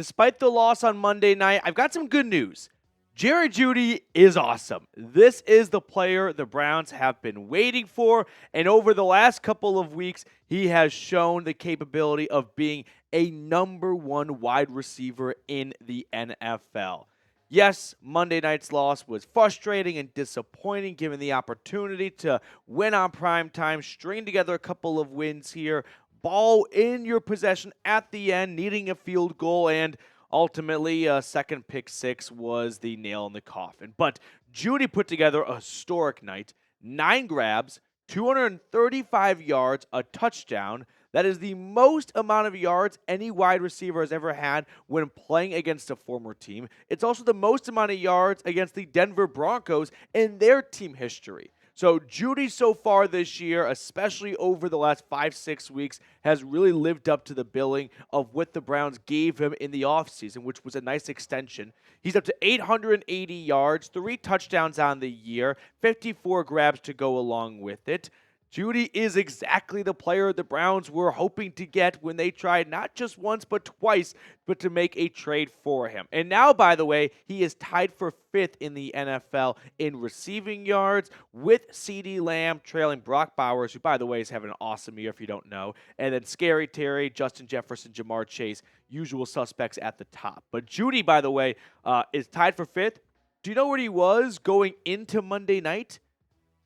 despite the loss on Monday night, I've got some good news. Jerry Jeudy is awesome. This is the player the Browns have been waiting for, and over the last couple of weeks, he has shown the capability of being a number one wide receiver in the NFL. Yes, Monday night's loss was frustrating and disappointing given the opportunity to win on prime time, string together a couple of wins here, ball in your possession at the end, needing a field goal, and ultimately, a second pick six was the nail in the coffin. But Jeudy put together a historic night, 9 grabs, 235 yards, a touchdown. That is the most amount of yards any wide receiver has ever had when playing against a former team. It's also the most amount of yards against the Denver Broncos in their team history. So Jeudy so far this year, especially over the last 5-6 weeks, has really lived up to the billing of what the Browns gave him in the offseason, which was a nice extension. He's up to 880 yards, 3 touchdowns on the year, 54 grabs to go along with it. Jeudy is exactly the player the Browns were hoping to get when they tried not just once but twice but to make a trade for him. And now, by the way, he is tied for 5th in the NFL in receiving yards with CeeDee Lamb trailing Brock Bowers, who, by the way, is having an awesome year if you don't know, and then Scary Terry, Justin Jefferson, Jamar Chase, usual suspects at the top. But Jeudy, by the way, is tied for 5th. Do you know where he was going into Monday night?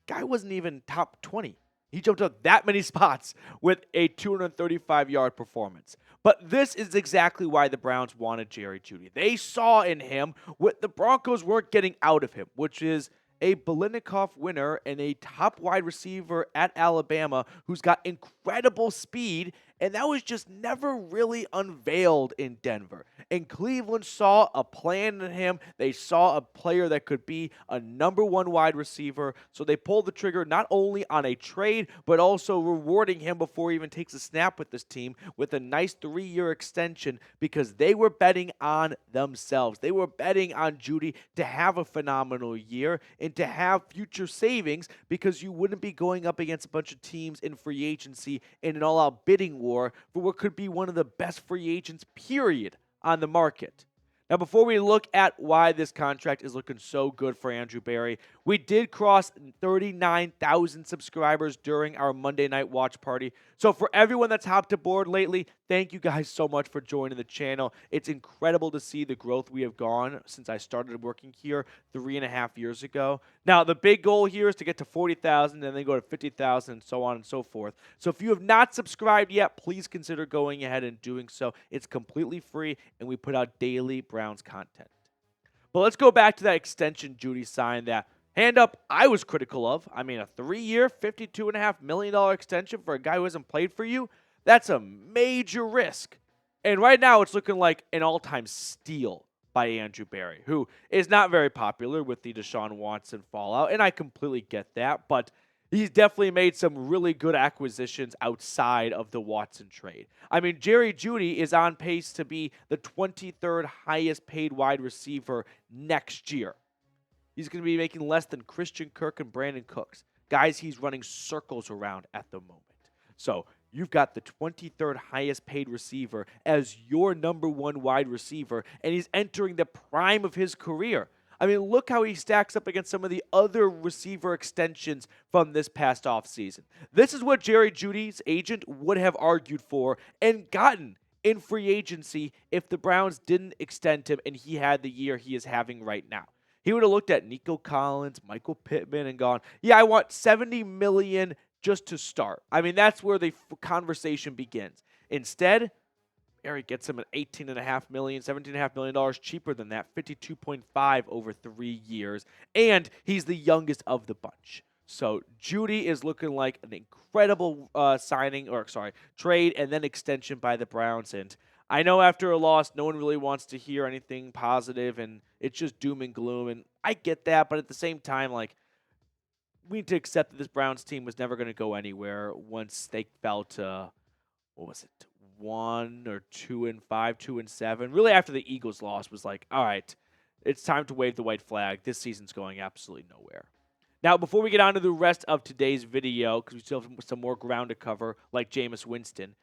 Guy wasn't even top 20. He jumped up that many spots with a 235-yard performance. But this is exactly why the Browns wanted Jerry Jeudy. They saw in him what the Broncos weren't getting out of him, which is a Biletnikoff winner and a top wide receiver at Alabama who's got incredible speed, and that was just never really unveiled in Denver. And Cleveland saw a plan in him. They saw a player that could be a number one wide receiver, so they pulled the trigger not only on a trade, but also rewarding him before he even takes a snap with this team with a nice 3-year extension because they were betting on themselves. They were betting on Jeudy to have a phenomenal year and to have future savings because you wouldn't be going up against a bunch of teams in free agency in an all-out bidding war for what could be one of the best free agents, period, on the market. Now, before we look at why this contract is looking so good for Andrew Berry, we did cross 39,000 subscribers during our Monday night watch party. So for everyone that's hopped aboard lately, thank you guys so much for joining the channel. It's incredible to see the growth we have gone since I started working here 3.5 years ago. Now, the big goal here is to get to 40,000 and then go to 50,000 and so on and so forth. So if you have not subscribed yet, please consider going ahead and doing so. It's completely free, and we put out daily Browns content. But let's go back to that extension Jeudy signed that, hand up, I was critical of. I mean, a 3-year, $52.5 million extension for a guy who hasn't played for you, that's a major risk. And right now, it's looking like an all-time steal by Andrew Berry, who is not very popular with the Deshaun Watson fallout, and I completely get that, but he's definitely made some really good acquisitions outside of the Watson trade. I mean, Jerry Jeudy is on pace to be the 23rd highest paid wide receiver next year. He's going to be making less than Christian Kirk and Brandon Cooks, guys he's running circles around at the moment. So you've got the 23rd highest paid receiver as your number one wide receiver, and he's entering the prime of his career. I mean, look how he stacks up against some of the other receiver extensions from this past offseason. This is what Jerry Jeudy's agent would have argued for and gotten in free agency if the Browns didn't extend him and he had the year he is having right now. He would have looked at Nico Collins, Michael Pittman, and gone, yeah, I want $70 million just to start. I mean, that's where the conversation begins. Instead, Eric gets him at $18.5 million, $17.5 million cheaper than that, $52.5 over 3 years, and he's the youngest of the bunch. So Jeudy is looking like an incredible trade and then extension by the Browns. And I know after a loss, no one really wants to hear anything positive, and it's just doom and gloom. And I get that, but at the same time, like, we need to accept that this Browns team was never going to go anywhere once they fell to, 1 or 2-5, 2-7. Really, after the Eagles loss, was like, all right, it's time to wave the white flag. This season's going absolutely nowhere. Now, before we get on to the rest of today's video, because we still have some more ground to cover, like Jameis Winston,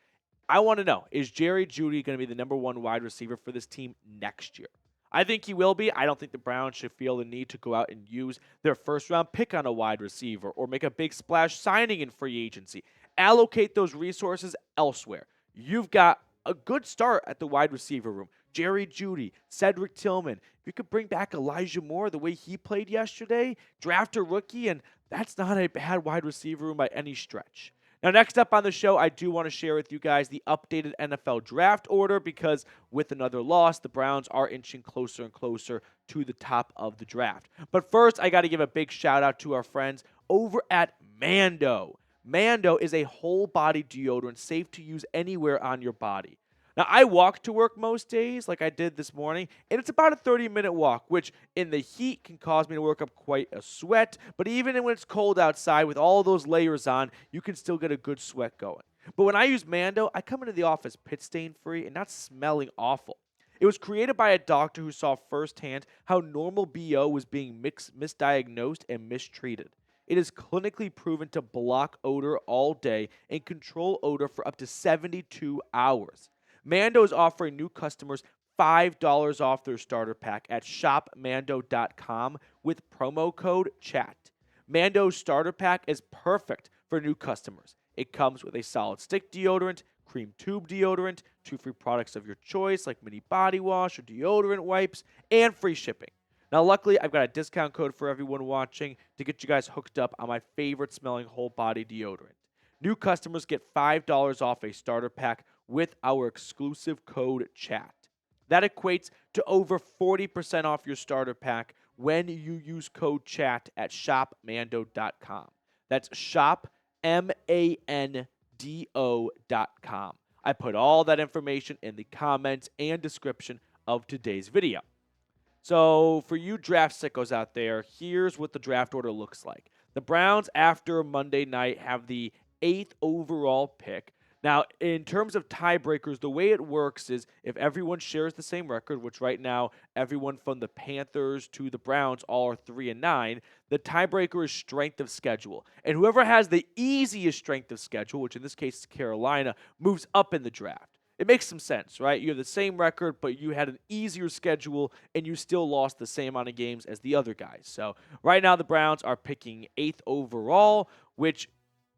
I want to know, is Jerry Jeudy going to be the number one wide receiver for this team next year? I think he will be. I don't think the Browns should feel the need to go out and use their first round pick on a wide receiver or make a big splash signing in free agency. Allocate those resources elsewhere. You've got a good start at the wide receiver room. Jerry Jeudy, Cedric Tillman. If you could bring back Elijah Moore the way he played yesterday, draft a rookie, and that's not a bad wide receiver room by any stretch. Now, next up on the show, I do want to share with you guys the updated NFL draft order because with another loss, the Browns are inching closer and closer to the top of the draft. But first, I got to give a big shout out to our friends over at Mando. Mando is a whole body deodorant safe to use anywhere on your body. Now, I walk to work most days like I did this morning, and it's about a 30-minute walk, which in the heat can cause me to work up quite a sweat. But even when it's cold outside with all those layers on, you can still get a good sweat going. But when I use Mando, I come into the office pit stain free and not smelling awful. It was created by a doctor who saw firsthand how normal BO was being misdiagnosed and mistreated. It is clinically proven to block odor all day and control odor for up to 72 hours. Mando is offering new customers $5 off their starter pack at shopmando.com with promo code CHAT. Mando's starter pack is perfect for new customers. It comes with a solid stick deodorant, cream tube deodorant, 2 free products of your choice like mini body wash or deodorant wipes, and free shipping. Now, luckily, I've got a discount code for everyone watching to get you guys hooked up on my favorite smelling whole body deodorant. New customers get $5 off a starter pack with our exclusive code CHAT. That equates to over 40% off your starter pack when you use code CHAT at shopmando.com. That's shopmando.com. I put all that information in the comments and description of today's video. So for you draft sickos out there, here's what the draft order looks like. The Browns, after Monday night, have the 8th overall pick. Now, in terms of tiebreakers, the way it works is if everyone shares the same record, which right now everyone from the Panthers to the Browns all are 3-9, the tiebreaker is strength of schedule. And whoever has the easiest strength of schedule, which in this case is Carolina, moves up in the draft. It makes some sense, right? You have the same record, but you had an easier schedule, and you still lost the same amount of games as the other guys. So right now the Browns are picking 8th overall, which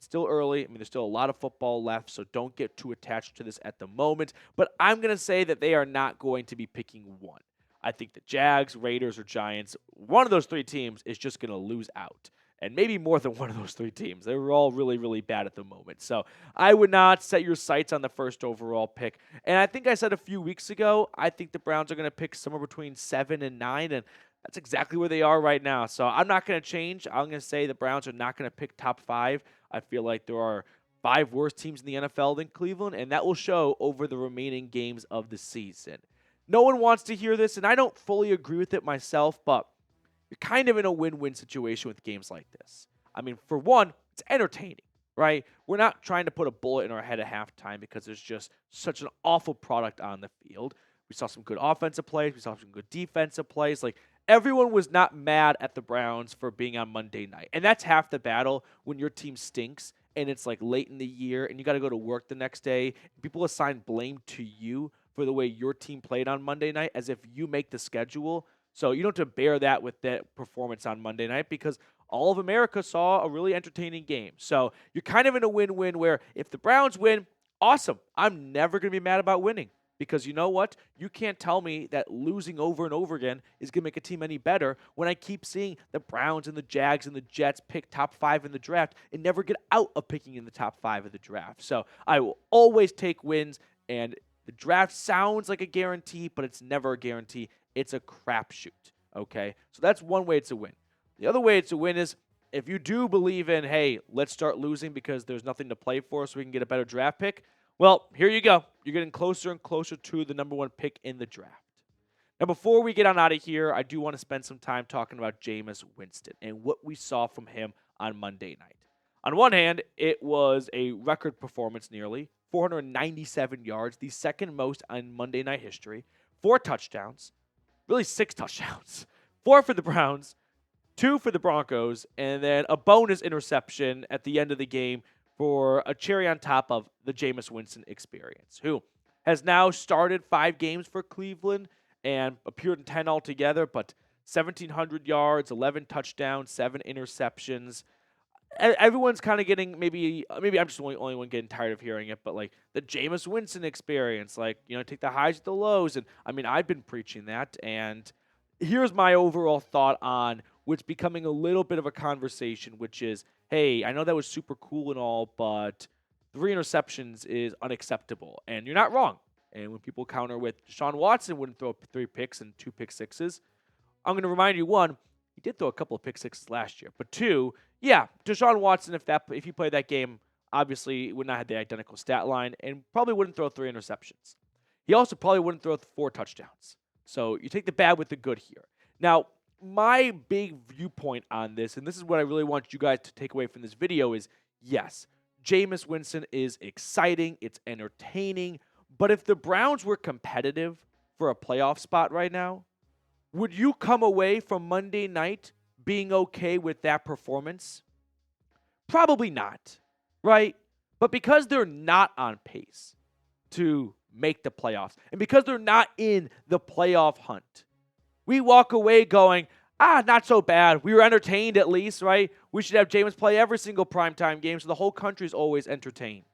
still early. I mean, there's still a lot of football left, so don't get too attached to this at the moment. But I'm going to say that they are not going to be picking one. I think the Jags, Raiders, or Giants, one of those 3 teams is just going to lose out. And maybe more than one of those 3 teams. They're all really, really bad at the moment. So I would not set your sights on the 1st overall pick. And I think I said a few weeks ago, I think the Browns are going to pick somewhere between 7 and 9. And that's exactly where they are right now. So I'm not going to change. I'm going to say the Browns are not going to pick top 5. I feel like there are 5 worse teams in the NFL than Cleveland, and that will show over the remaining games of the season. No one wants to hear this, and I don't fully agree with it myself, but you're kind of in a win-win situation with games like this. I mean, for one, it's entertaining, right? We're not trying to put a bullet in our head at halftime because there's just such an awful product on the field. We saw some good offensive plays. We saw some good defensive plays. Like, everyone was not mad at the Browns for being on Monday night. And that's half the battle when your team stinks and it's like late in the year and you got to go to work the next day. People assign blame to you for the way your team played on Monday night as if you make the schedule. So you don't have to bear that with that performance on Monday night because all of America saw a really entertaining game. So you're kind of in a win-win where if the Browns win, awesome. I'm never going to be mad about winning. Because you know what? You can't tell me that losing over and over again is going to make a team any better when I keep seeing the Browns and the Jags and the Jets pick top 5 in the draft and never get out of picking in the top 5 of the draft. So I will always take wins, and the draft sounds like a guarantee, but it's never a guarantee. It's a crapshoot, okay? So that's one way it's a win. The other way it's a win is if you do believe in, hey, let's start losing because there's nothing to play for so we can get a better draft pick, well, here you go. You're getting closer and closer to the number 1 pick in the draft. Now, before we get on out of here, I do want to spend some time talking about Jameis Winston and what we saw from him on Monday night. On one hand, it was a record performance nearly, 497 yards, the second most on Monday night history, 4 touchdowns, really 6 touchdowns, 4 for the Browns, 2 for the Broncos, and then a bonus interception at the end of the game for a cherry on top of the Jameis Winston experience, who has now started 5 games for Cleveland and appeared in 10 altogether, but 1,700 yards, 11 touchdowns, 7 interceptions. Everyone's kind of getting maybe I'm just the only one getting tired of hearing it, but like the Jameis Winston experience, like, take the highs with the lows. And I mean, I've been preaching that. And here's my overall thought on what's becoming a little bit of a conversation, which is, hey, I know that was super cool and all, but 3 interceptions is unacceptable. And you're not wrong. And when people counter with Deshaun Watson wouldn't throw 3 picks and 2 pick sixes, I'm going to remind you, 1, he did throw a couple of pick sixes last year. But 2, yeah, Deshaun Watson, if he played that game, obviously would not have the identical stat line and probably wouldn't throw 3 interceptions. He also probably wouldn't throw 4 touchdowns. So you take the bad with the good here. Now, my big viewpoint on this, and this is what I really want you guys to take away from this video, is yes, Jameis Winston is exciting, it's entertaining, but if the Browns were competitive for a playoff spot right now, would you come away from Monday night being okay with that performance? Probably not, right? But because they're not on pace to make the playoffs, and because they're not in the playoff hunt, we walk away going, not so bad. We were entertained at least, right? We should have Jameis play every single primetime game so the whole country's always entertained.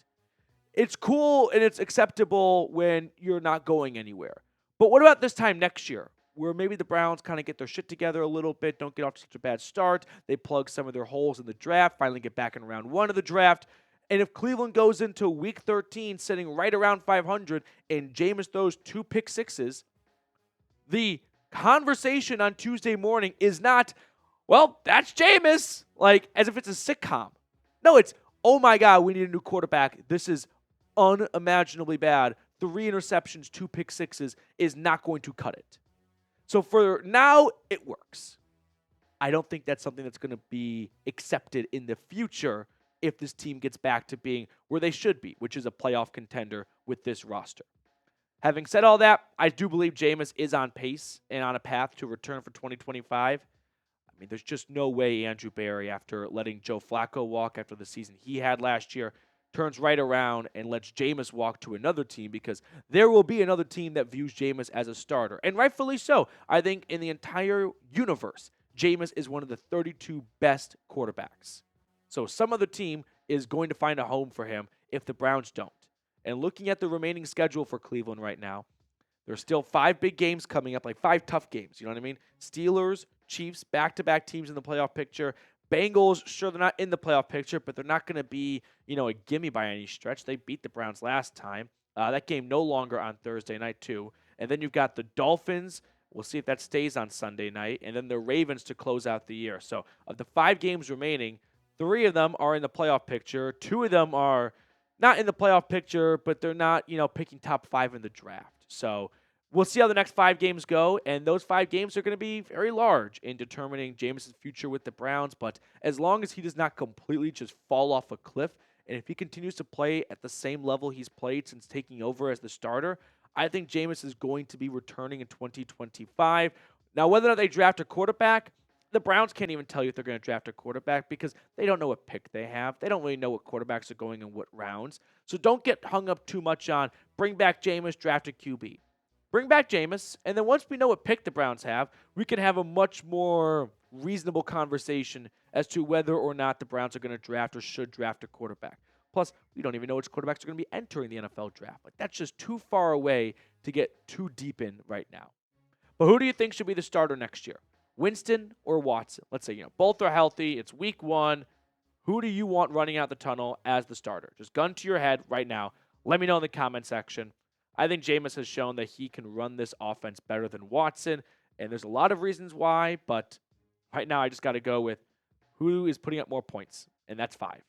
It's cool and it's acceptable when you're not going anywhere. But what about this time next year, where maybe the Browns kind of get their shit together a little bit, don't get off to such a bad start, they plug some of their holes in the draft, finally get back in round 1 of the draft, and if Cleveland goes into week 13 sitting right around 500 and Jameis throws 2 pick sixes, the conversation on Tuesday morning is not, well, that's Jameis, like as if it's a sitcom. No, it's, oh my God, we need a new quarterback. This is unimaginably bad. 3 interceptions, 2 pick sixes is not going to cut it. So for now, it works. I don't think that's something that's going to be accepted in the future if this team gets back to being where they should be, which is a playoff contender with this roster. Having said all that, I do believe Jameis is on pace and on a path to return for 2025. I mean, there's just no way Andrew Berry, after letting Joe Flacco walk after the season he had last year, turns right around and lets Jameis walk to another team, because there will be another team that views Jameis as a starter. And rightfully so. I think in the entire universe, Jameis is one of the 32 best quarterbacks. So some other team is going to find a home for him if the Browns don't. And looking at the remaining schedule for Cleveland right now, there's still 5 big games coming up, like 5 tough games. You know what I mean? Steelers, Chiefs, back-to-back teams in the playoff picture. Bengals, sure, they're not in the playoff picture, but they're not going to be, a gimme by any stretch. They beat the Browns last time. That game no longer on Thursday night, too. And then you've got the Dolphins. We'll see if that stays on Sunday night. And then the Ravens to close out the year. So of the 5 games remaining, 3 of them are in the playoff picture. 2 of them are not in the playoff picture, but they're not, picking top 5 in the draft. So we'll see how the next 5 games go, and those 5 games are going to be very large in determining Jameis' future with the Browns. But as long as he does not completely just fall off a cliff, and if he continues to play at the same level he's played since taking over as the starter, I think Jameis is going to be returning in 2025. Now, whether or not they draft a quarterback, the Browns can't even tell you if they're going to draft a quarterback because they don't know what pick they have. They don't really know what quarterbacks are going in what rounds. So don't get hung up too much on bring back Jameis, draft a QB. Bring back Jameis, and then once we know what pick the Browns have, we can have a much more reasonable conversation as to whether or not the Browns are going to draft or should draft a quarterback. Plus, we don't even know which quarterbacks are going to be entering the NFL draft. Like, that's just too far away to get too deep in right now. But who do you think should be the starter next year? Winston or Watson? Let's say, both are healthy. It's week 1. Who do you want running out the tunnel as the starter? Just gun to your head right now. Let me know in the comment section. I think Jameis has shown that he can run this offense better than Watson, and there's a lot of reasons why, but right now I just got to go with who is putting up more points, and that's 5.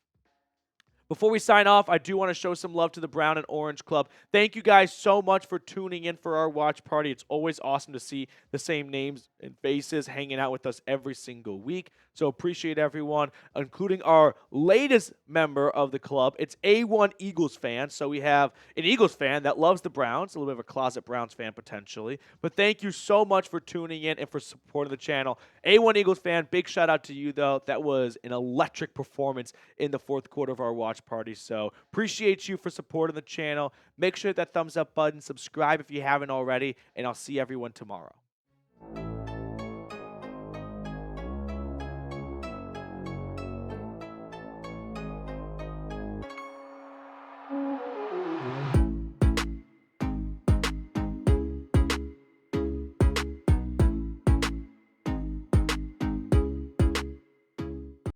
Before we sign off, I do want to show some love to the Brown and Orange Club. Thank you guys so much for tuning in for our watch party. It's always awesome to see the same names and faces hanging out with us every single week. So appreciate everyone, including our latest member of the club. It's A1 Eagles fan. So we have an Eagles fan that loves the Browns, a little bit of a closet Browns fan potentially. But thank you so much for tuning in and for supporting the channel. A1 Eagles fan, big shout out to you, though. That was an electric performance in the fourth quarter of our watch party. So appreciate you for supporting the channel. Make sure that thumbs up button, subscribe if you haven't already, and I'll see everyone tomorrow.